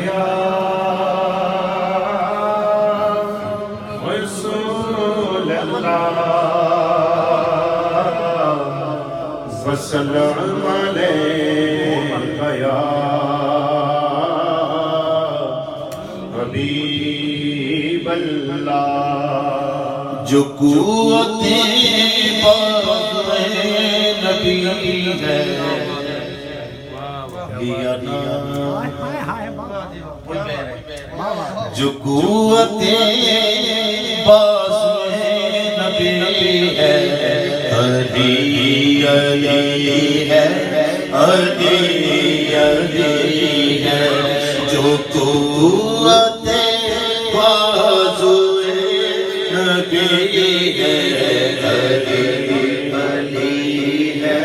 یا رسول اللہ وسلم علیک یا حبیب اللہ جو قوتیں بازوئے نبی ہے جو قوتیں بازوئے نبی ہے علی علی ہے علی علی ہے جو قوتیں بازوئے نبی ہے علی علی ہے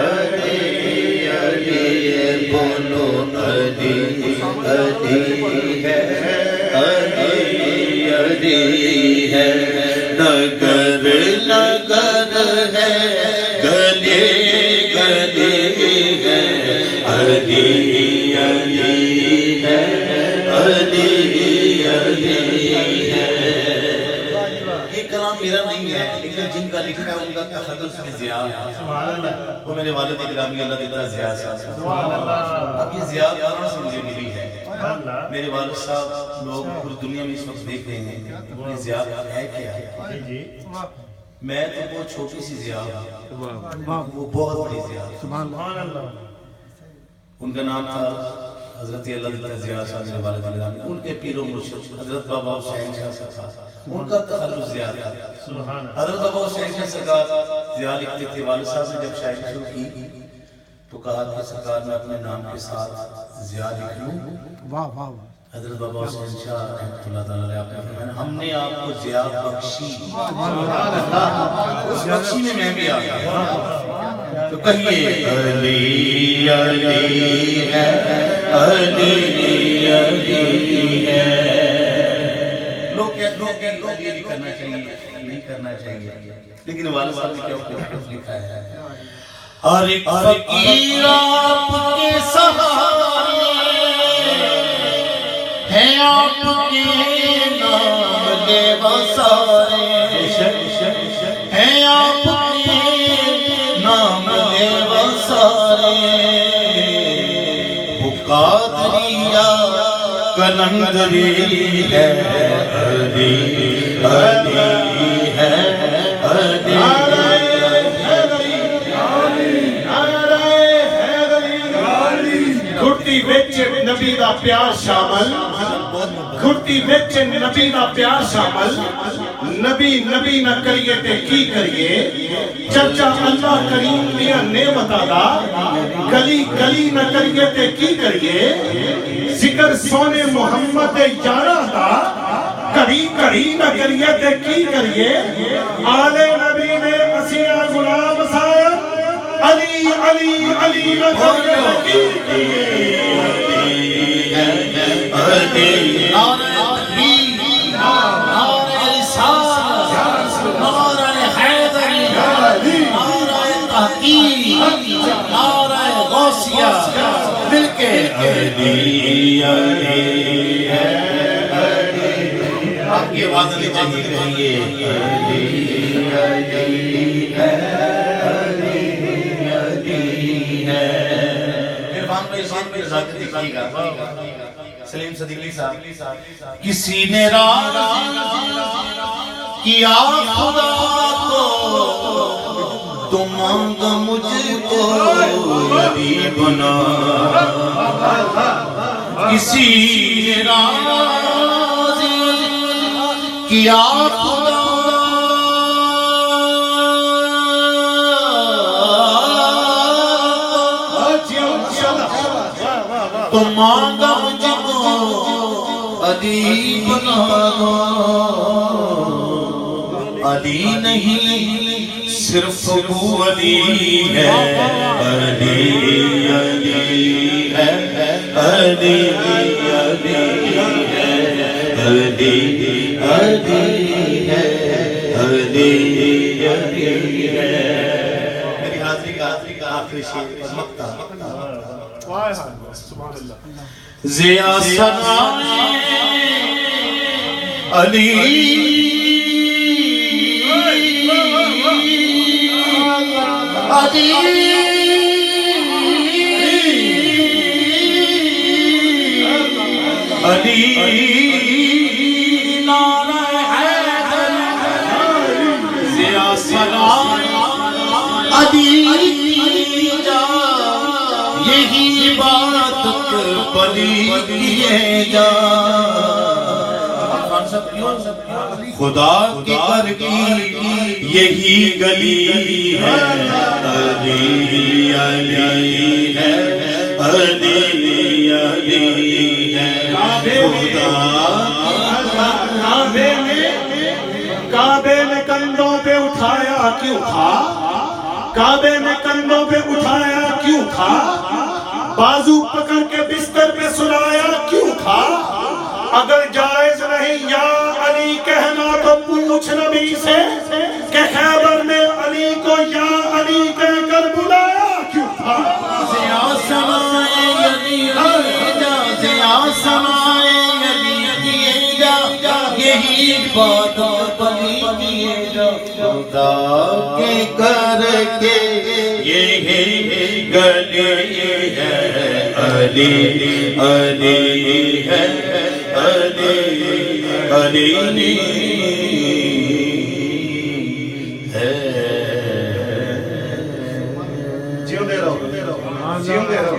علی علی بولو علی علی ہے علی علی ہے نگر نگر ہے گلے گلے ہے علی علی ہے علی علی ہے یہ کلام میرا نہیں ہے لیکن جن کا لکھا ہے ان کا تخلص میں ضیاء ہے وہ میرے والد اکرامی اللہ دیتا ضیاء صاحب اب یہ ضیاء کہاں سے مجھے ملی ہے میرے والد صاحب لوگ پوری دنیا میں اس وقت دیکھ رہے ہیں یہ ضیاء ہے کیا ہے میں تو وہ چھوٹی سی ضیاء وہ بہت بڑی ضیاء ان کا نام تھا حضرت اللہ ضیاء صاحب میرے والد اکرامی ان کے پیر و مرشد حضرت بابا حسین شاہ صاحب ان کا تخلص ضیاء تھا حضرت بابا حسین شاہ سرکار ضیاء لکھتے تھے والد صاحب نے جب شاعری شروع کی تو کہا کہ سرکار میں اپنے نام کے ساتھ ضیاء لکھ لوں حضرت بابا حسین شاہ رحمۃ اللہ تعالیٰ علیہ آپ نے فرمایا ہم نے آپ کو ضیاء بخشی اس بخشی میں میں بھی آ گیا تو کہیے علی علی ہے علی علی ہے لوگ یہ نہیں کرنا چاہیے نہیں کرنا چاہیے لیکن والد صاحب نے کیا لکھا ہے ہر ایک فقیر آپ کے سہارے ہیں آپ کے نام لیوا سارے ہیں آپ کے نام لیوا سارے وہ قادریہ کلندری ہے علی علی ہے علی گھٹی وچ نبی دا پیار شامل گھٹی وچ نبی دا پیار شامل نبی نبی نہ کریے تے کی کریے چچا اللہ کریم دیا نعمتاں دا گلی گلی نہ کریے تے کی کریے ذکر سونے محمد یاراں دا کڑی کڑی نہ کریے تے کی کریے آل نبی نے اسیاں غلام صاحب علی علی علی نظر کی علی نعرہ تکبیر نعرہ رسالت نعرہ حیدری نعرہ تحقیق نعرہ غوثیہ مل کے علی علی ہے آپ کی آواز نہیں چاہیے کہیے علی علی ہے سلیم صدیقی صاحب کسی نے راضی کیا خدا کو تو مانگ مجھ کو علی بنا کسی نے راضی کیا خدا تو مانگا مجھ کو علی بنا دو علی نہیں صرف وہ علی ہے علی علی ہے علی علی ہے علی علی ہے علی علی ہے میری حاضری کا آخری شیئر مقطع سبحان اللہ ضیا ثنائے علی علی نعرہ حیدر ضیا ثنائے علی جا یہی عبادت بلی کیے جا خدا کے گھر کی یہی گلی ہے علی علی ہے علی علی ہے خدا کعبے نے کندھوں پہ اٹھایا کیوں تھا کعبے نے کندھوں پہ اٹھایا کیوں تھا بازو پکڑ کے بستر پہ سلایا کیوں تھا اگر جائز نہیں یا علی کہنا تو پوچھ نبی سے کہ خیبر میں علی کو یا علی کہہ کر بلایا کیوں تھا ضیا ثنائے علی جا ضیا ثنائے علی کیے جا یہی عبادت بلی کیے جا خدا کے گھر کے یہی گلی ہے علی علی ہے علی علی ہے جیوں دے رہو